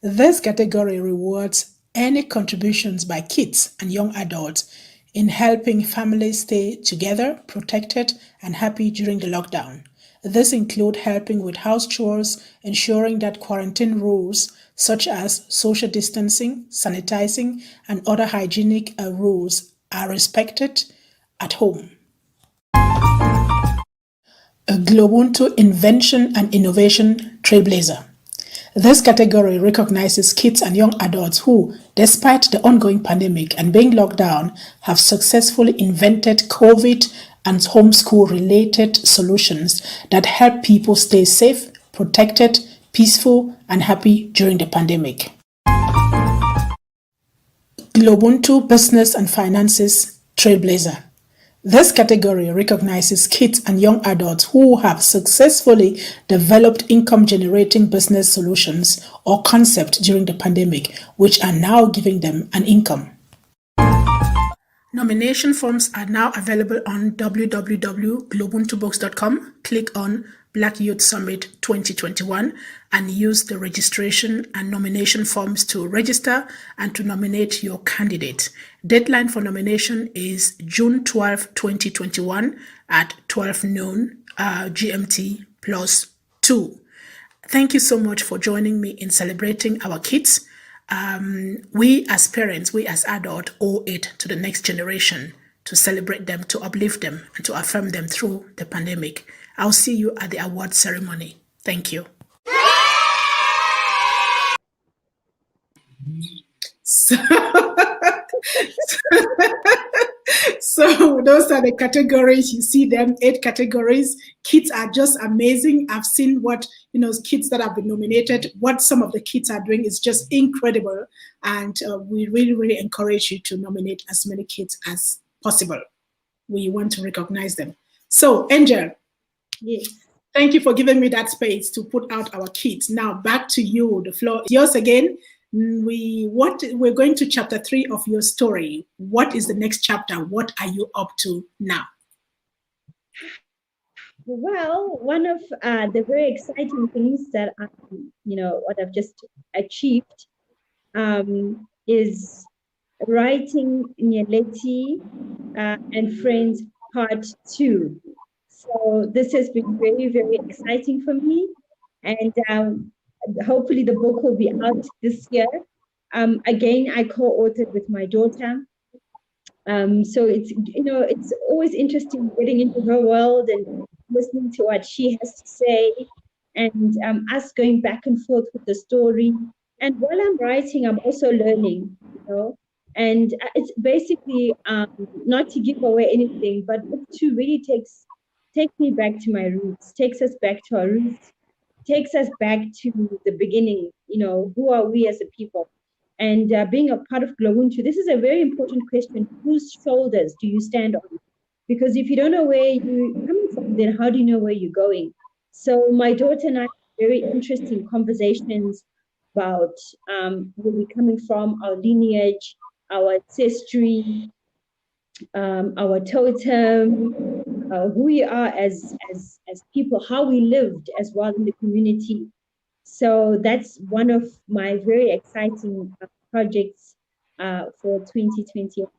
Speaker 1: This category rewards any contributions by kids and young adults in helping families stay together, protected, and happy during the lockdown. This includes helping with house chores, ensuring that quarantine rules such as social distancing, sanitizing, and other hygienic rules are respected at home. A GloBUNTU Invention and Innovation Trailblazer. This category recognizes kids and young adults who, despite the ongoing pandemic and being locked down, have successfully invented COVID and homeschool-related solutions that help people stay safe, protected, peaceful, and happy during the pandemic. GloBUNTU Business and Finances Trailblazer. This category recognizes kids and young adults who have successfully developed income-generating business solutions or concepts during the pandemic, which are now giving them an income. Nomination forms are now available on www.globuntubooks.com. Click on Black Youth Summit 2021 and use the registration and nomination forms to register and to nominate your candidate. Deadline for nomination is June 12, 2021 at 12 noon GMT +2. Thank you so much for joining me in celebrating our kids. We as parents, we as adults owe it to the next generation to celebrate them, to uplift them, and to affirm them through the pandemic. I'll see you at the award ceremony. Thank you. So those are the categories. You see them, 8 categories. Kids are just amazing. I've seen what, kids that have been nominated, what some of the kids are doing is just incredible. And we really encourage you to nominate as many kids as possible. We want to recognize them. So, Angel.
Speaker 2: Yes.
Speaker 1: Thank you for giving me that space to put out our kids. Now back to you. The floor is yours again. we're going to chapter 3 of your story. What is the next chapter? What are you up to now?
Speaker 2: Well, one of the very exciting things that what I've just achieved is writing Nyeleti and Friends Part 2. So this has been very, very exciting for me. And hopefully the book will be out this year. Again, I co-authored with my daughter. So it's always interesting getting into her world and listening to what she has to say, and us going back and forth with the story. And while I'm writing, I'm also learning, and it's basically not to give away anything, but book two really takes me back to my roots, takes us back to our roots, takes us back to the beginning. Who are we as a people? And being a part of GloBUNTU, this is a very important question. Whose shoulders do you stand on? Because if you don't know where you're coming from, then how do you know where you're going? So my daughter and I have very interesting conversations about where we're coming from, our lineage, our ancestry, our totem, who we are as people, how we lived as well in the community. So that's one of my very exciting projects for 2021.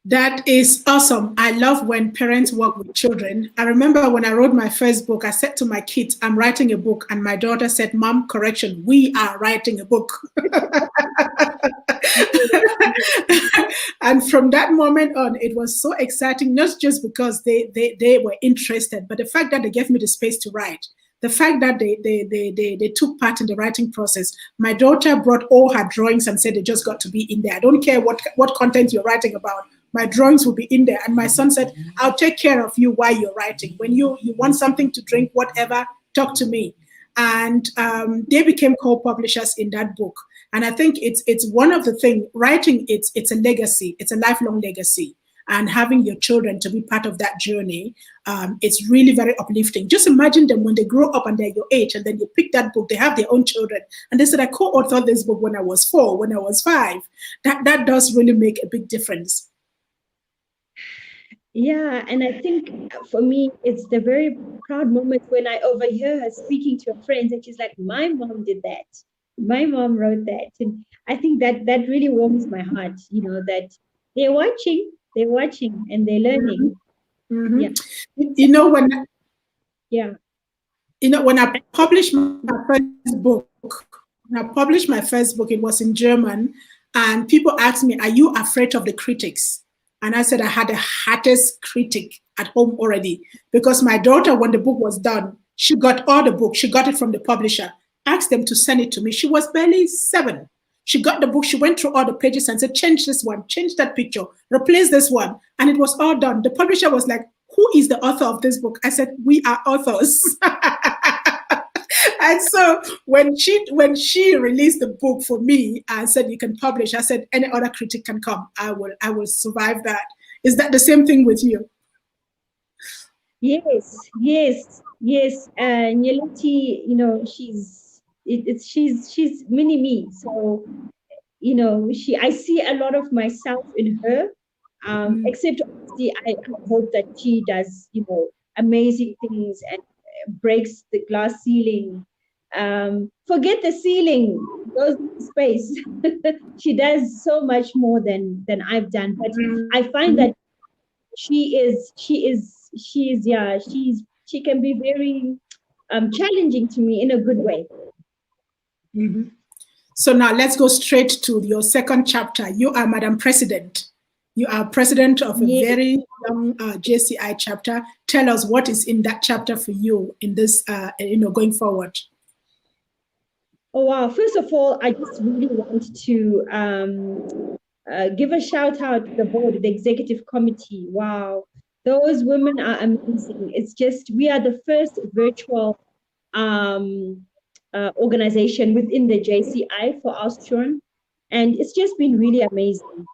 Speaker 1: That is awesome. I love when parents work with children. I remember when I wrote my first book, I said to my kids, I'm writing a book. And my daughter said, Mom, correction, we are writing a book. And from that moment on, it was so exciting, not just because they were interested, but the fact that they gave me the space to write. The fact that they took part in the writing process. My daughter brought all her drawings and said they just got to be in there. I don't care what content you're writing about. My drawings will be in there. And my son said, I'll take care of you while you're writing. When you want something to drink, whatever, talk to me. And they became co-publishers in that book. And I think it's one of the things, writing, it's a legacy. It's a lifelong legacy. And having your children to be part of that journey, it's really very uplifting. Just imagine them when they grow up and they're your age, and then you pick that book, they have their own children. And they said, I co-authored this book when I was 4, when I was 5. That does really make a big difference.
Speaker 2: Yeah, and I think for me, it's the very proud moment when I overhear her speaking to her friends, and she's like, my mom did that. My mom wrote that. And I think that really warms my heart, that they're watching and they're learning.
Speaker 1: Mm-hmm. Yeah. When I published my first book, it was in German, and people asked me, are you afraid of the critics? And I said I had the hardest critic at home already, because my daughter, when the book was done, she got all the book. She got it from the publisher, asked them to send it to me. She was barely 7. She got the book. She went through all the pages and said, change this one, change that picture, replace this one. And it was all done. The publisher was like, who is the author of this book? I said, we are authors. And so when she released the book for me and said, you can publish, I said, any other critic can come. I will survive that. Is that the same thing with you?
Speaker 2: Yes. Nyeleti, she's mini me. So, I see a lot of myself in her. Except obviously I hope that she does, amazing things and breaks the glass ceiling. Forget the ceiling, goes into space. She does so much more than I've done. But I find that she can be very challenging to me in a good way.
Speaker 1: Mm-hmm. So now let's go straight to your second chapter. You are Madam President. You are president of a very young JCI chapter. Tell us what is in that chapter for you in this, going forward.
Speaker 2: Oh, wow. First of all, I just really want to give a shout out to the board, the executive committee. Wow. Those women are amazing. It's just, we are the first virtual organization within the JCI for Austron. And it's just been really amazing.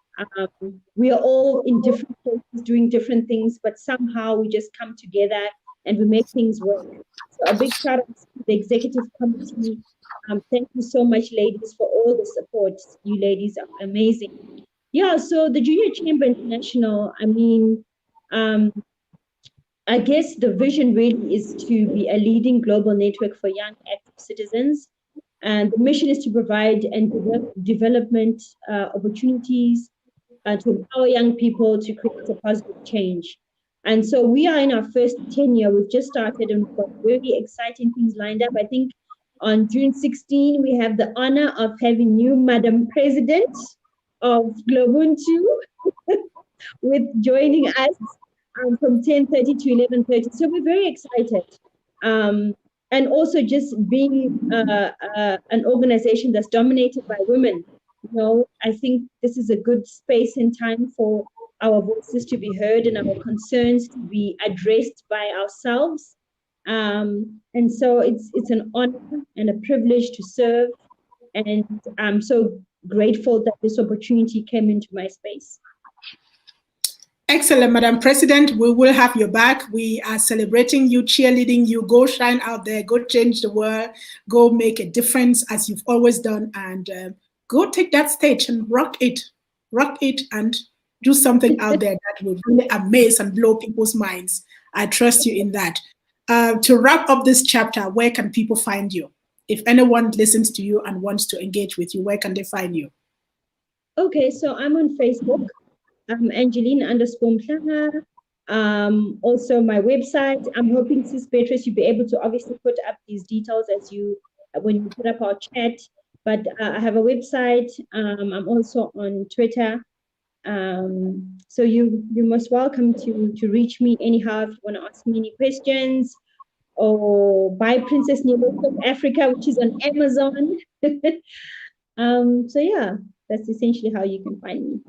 Speaker 2: We are all in different places doing different things, but somehow we just come together and we make things work. So a big shout out the executive committee. Thank you so much, ladies, for all the support. You ladies are amazing. Yeah, so the Junior Chamber International, I mean, I guess the vision really is to be a leading global network for young active citizens. And the mission is to provide and development opportunities to empower young people to create a positive change. And so we are in our first 10 year. We've just started and we've got very exciting things lined up. I think on June 16, we have the honor of having new Madam President of GloBUNTU with joining us from 10:30 to 11:30. So we're very excited. And also just being an organization that's dominated by women. You know, I think this is a good space and time for our voices to be heard and our concerns to be addressed by ourselves. And so it's an honor and a privilege to serve. And I'm so grateful that this opportunity came into my space.
Speaker 1: Excellent, Madam President. We will have your back. We are celebrating you, cheerleading you. Go shine out there. Go change the world. Go make a difference as you've always done. And go take that stage and rock it. Rock it and do something out there that will really amaze and blow people's minds. I trust you in that. To wrap up this chapter, where can people find you? If anyone listens to you and wants to engage with you, where can they find you?
Speaker 2: Okay, so I'm on Facebook. Angeline _Mhlanga. Also my website. I'm hoping, Sis Beatrice, you'll be able to obviously put up these details when you put up our chat. But I have a website. I'm also on Twitter. So you're most welcome to reach me anyhow if you want to ask me any questions, or buy Princess Nilo of Africa, which is on Amazon. So yeah, that's essentially how you can find me.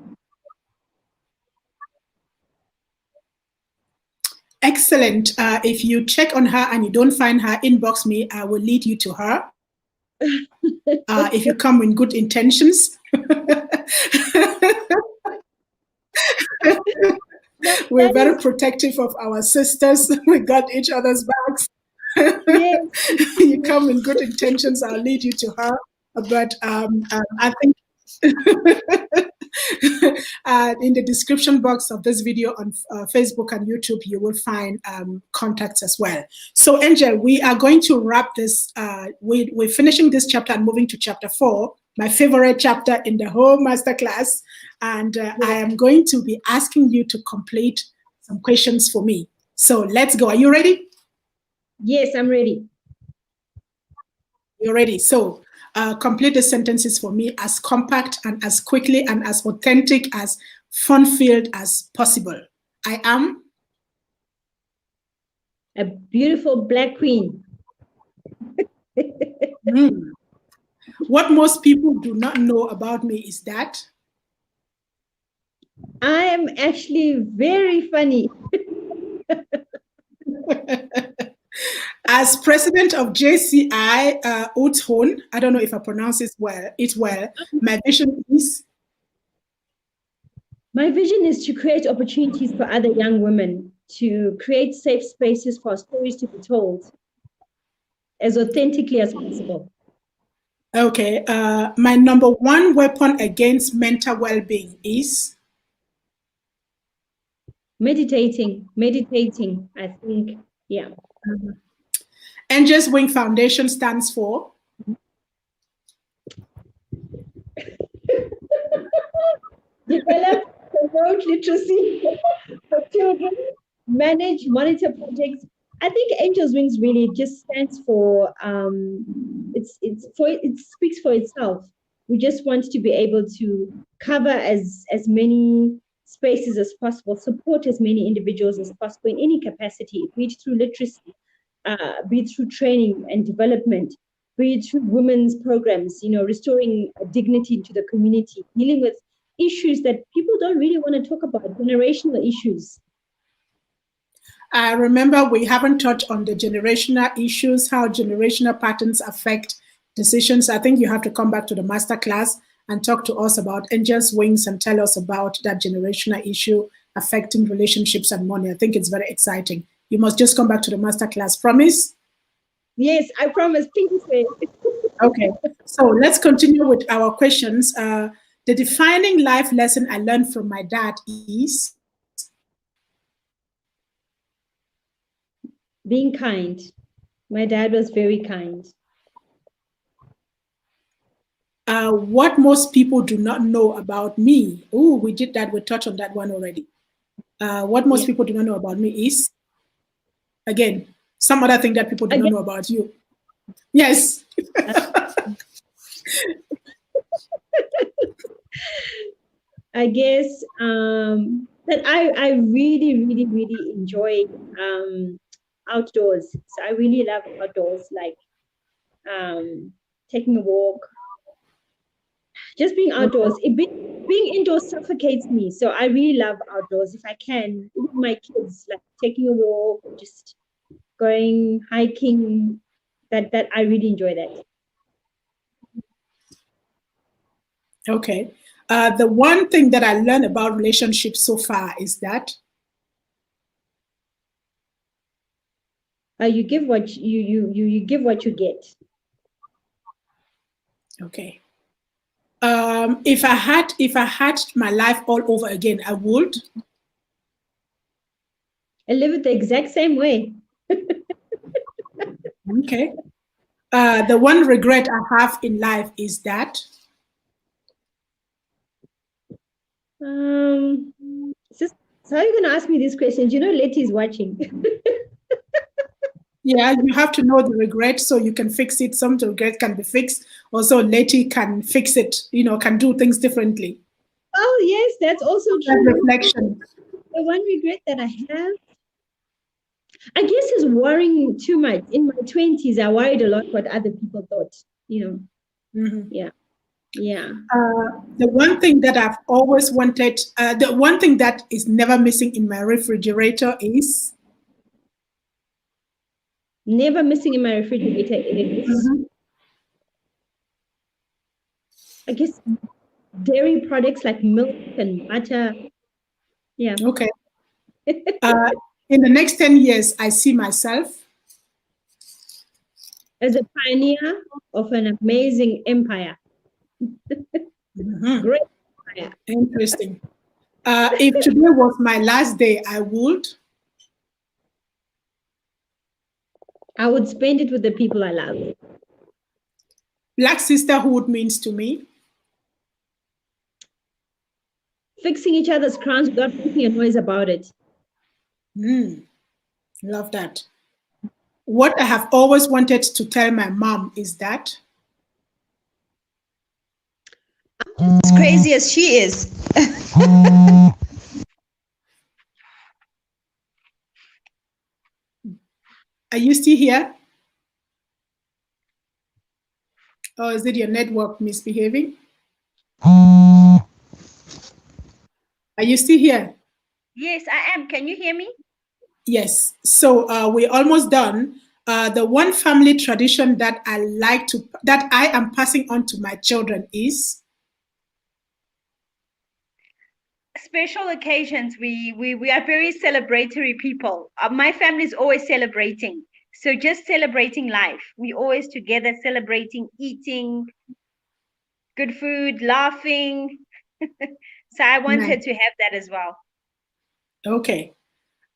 Speaker 1: Excellent. If you check on her and you don't find her, inbox me. I will lead you to her. If you come with good intentions. We're very protective of our sisters. We got each other's backs. Yes. You come with good intentions, I'll lead you to her. But I think in the description box of this video on Facebook and YouTube, you will find contacts as well. So, Angel, we are going to wrap this. We're finishing this chapter and moving to chapter 4, my favorite chapter in the whole masterclass. And I am going to be asking you to complete some questions for me. So let's go. Are you ready?
Speaker 2: Yes, I'm ready.
Speaker 1: You're ready. So complete the sentences for me as compact and as quickly and as authentic, as fun-filled as possible. I am
Speaker 2: a beautiful Black queen.
Speaker 1: What most people do not know about me is that
Speaker 2: I am actually very funny.
Speaker 1: As president of JCI Uthon, I don't know if I pronounce it well. My vision is?
Speaker 2: My vision is to create opportunities for other young women, to create safe spaces for stories to be told as authentically as possible.
Speaker 1: Okay. My number one weapon against mental well-being is?
Speaker 2: Meditating, I think, yeah.
Speaker 1: Angel's Wing Foundation stands for?
Speaker 2: Develop, promote literacy for children, manage, monitor projects. I think Angel's Wings really just stands for, it speaks for itself. We just want to be able to cover as many spaces as possible, support as many individuals as possible in any capacity, be it through literacy, be it through training and development, be it through women's programs, restoring dignity to the community, dealing with issues that people don't really want to talk about, generational issues.
Speaker 1: I remember we haven't touched on the generational issues, how generational patterns affect decisions. I think you have to come back to the masterclass and talk to us about Angel's Wings and tell us about that generational issue affecting relationships and money. I think it's very exciting. You must just come back to the masterclass. Promise?
Speaker 2: Yes, I promise. Pinky swear.
Speaker 1: Okay, so let's continue with our questions. The defining life lesson I learned from my dad is
Speaker 2: Being kind. My dad was very kind.
Speaker 1: what most people do not know about me. Oh, we did that. We touched on that one already. What most
Speaker 2: Yeah.
Speaker 1: people do not know about me is, again, some other thing that people do not
Speaker 2: Again,
Speaker 1: know about you. Yes.
Speaker 2: I guess that I really, really, really enjoy outdoors. So I really love outdoors, like taking a walk, just being outdoors. Being indoors suffocates me. So I really love outdoors. If I can, even my kids, like taking a walk, just going hiking, that I really enjoy that.
Speaker 1: Okay. The one thing that I learned about relationships so far is that,
Speaker 2: You give what you give what you get.
Speaker 1: okay, if I had my life all over again, I would.
Speaker 2: I live it the exact same way.
Speaker 1: Okay. The one regret I have in life is that.
Speaker 2: Um, sis, so how are you going to ask me these questions? You know, Letty is watching.
Speaker 1: Yeah, you have to know the regret so you can fix it. Some regret can be fixed. Also, Letty can fix it, can do things differently.
Speaker 2: Oh, yes, that's also
Speaker 1: That
Speaker 2: true.
Speaker 1: reflection.
Speaker 2: The one regret that I have, I guess, is worrying too much. In my 20s, I worried a lot what other people thought, you know.
Speaker 1: Mhm.
Speaker 2: Yeah, yeah.
Speaker 1: The one thing that I've always wanted, the one thing that is never missing in my refrigerator is.
Speaker 2: Never missing in my refrigerator is,
Speaker 1: Mhm.
Speaker 2: I guess, dairy products like milk and butter. Yeah.
Speaker 1: Okay. Uh, in the next 10 years, I see myself.
Speaker 2: As a pioneer of an amazing empire,
Speaker 1: Mhm.
Speaker 2: great empire.
Speaker 1: Interesting. If today was my last day, I would.
Speaker 2: I would spend it with the people I love.
Speaker 1: Black sisterhood means to me.
Speaker 2: Fixing each other's crowns without making a noise about it.
Speaker 1: Love that. What I have always wanted to tell my mom is that.
Speaker 3: As crazy as she is.
Speaker 1: Are you still here? Or is it your network misbehaving? Are you still here?
Speaker 3: Yes, I am. Can you hear me?
Speaker 1: Yes. So we're almost done. The one family tradition that that I am passing on to my children is.
Speaker 3: Special occasions, we are very celebratory people. My family is always celebrating. So just celebrating life. We always together celebrating, eating good food, laughing. So I
Speaker 1: Nice.
Speaker 3: wanted to have that as well.
Speaker 1: Okay.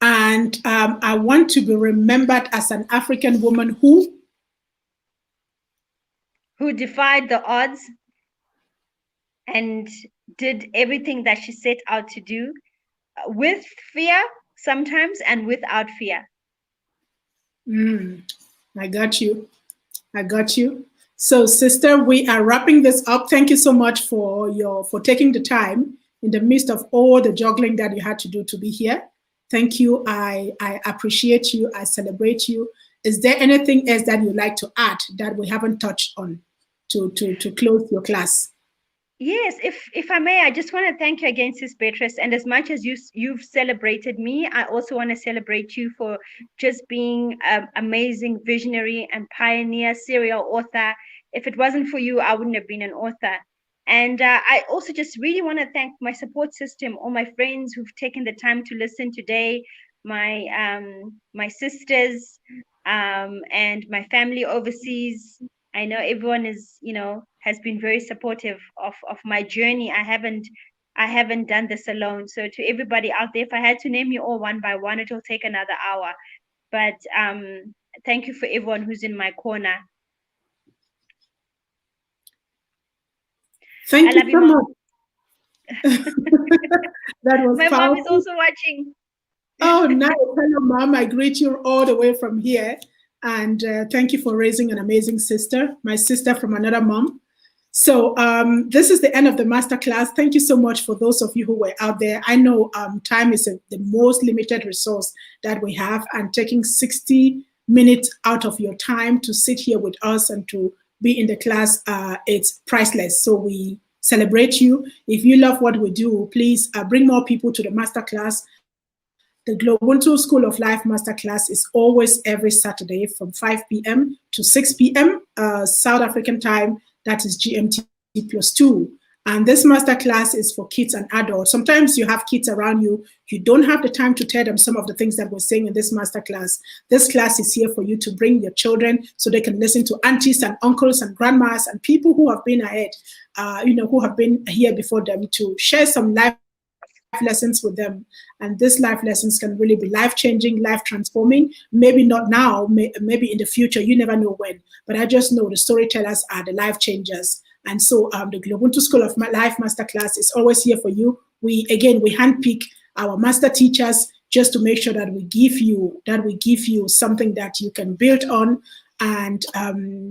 Speaker 1: And I want to be remembered as an African woman who.
Speaker 3: Who defied the odds and did everything that she set out to do with fear sometimes and without fear.
Speaker 1: I got you. I got you. So, sister, we are wrapping this up. Thank you so much for taking the time in the midst of all the juggling that you had to do to be here. Thank you. I appreciate you. I celebrate you. Is there anything else that you'd like to add that we haven't touched on to close your class?
Speaker 3: Yes, if I may, I just want to thank you again, Sis Beatrice. And as much as you've celebrated me, I also want to celebrate you for just being an amazing visionary and pioneer serial author. If it wasn't for you, I wouldn't have been an author. And I also just really want to thank my support system, all my friends who've taken the time to listen today, my sisters, and my family overseas. I know everyone is, has been very supportive of my journey. I haven't done this alone. So to everybody out there, if I had to name you all one by one, it'll take another hour. But thank you for everyone who's in my corner.
Speaker 1: Thank you so much. That was
Speaker 3: my
Speaker 1: powerful.
Speaker 3: mom is also watching.
Speaker 1: Oh, nice. Hello, Mom. I greet you all the way from here. And thank you for raising an amazing sister, my sister from another mom. So this is the end of the masterclass. Thank you so much for those of you who were out there. I know time is the most limited resource that we have, and taking 60 minutes out of your time to sit here with us and to be in the class, it's priceless. So we celebrate you. If you love what we do, please bring more people to the masterclass. The GloBUNTU School of Life Masterclass is always every Saturday from 5 p.m. to 6 p.m. South African time. That is GMT +2. And this masterclass is for kids and adults. Sometimes you have kids around you. You don't have the time to tell them some of the things that we're saying in this masterclass. This class is here for you to bring your children so they can listen to aunties and uncles and grandmas and people who have been ahead, who have been here before them, to share some life lessons with them. And these life lessons can really be life-changing, life-transforming. Maybe not now, maybe in the future, you never know when. But I just know the storytellers are the life changers. And so the GloBUNTU School of Life Masterclass is always here for you. We handpick our master teachers just to make sure that we give you something that you can build on. And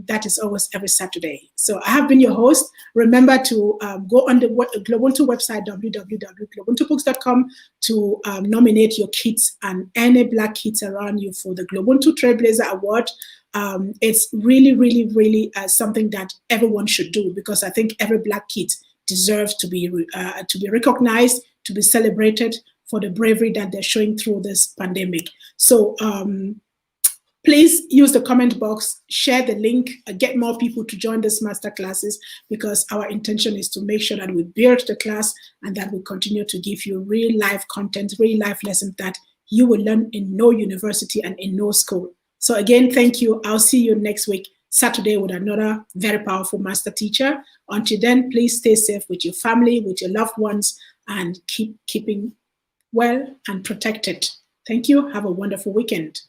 Speaker 1: that is always every Saturday. So I have been your host. Remember to go on the GloBUNTU website, www.globuntubooks.com, to nominate your kids and any Black kids around you for the GloBUNTU Trailblazer Award. It's really, really, really something that everyone should do, because I think every Black kid deserves to be recognized, to be celebrated for the bravery that they're showing through this pandemic. So please use the comment box, share the link, get more people to join this master classes, because our intention is to make sure that we build the class and that we continue to give you real life content, real life lessons that you will learn in no university and in no school. So again, thank you. I'll see you next week, Saturday, with another very powerful master teacher. Until then, please stay safe with your family, with your loved ones, and keeping well and protected. Thank you. Have a wonderful weekend.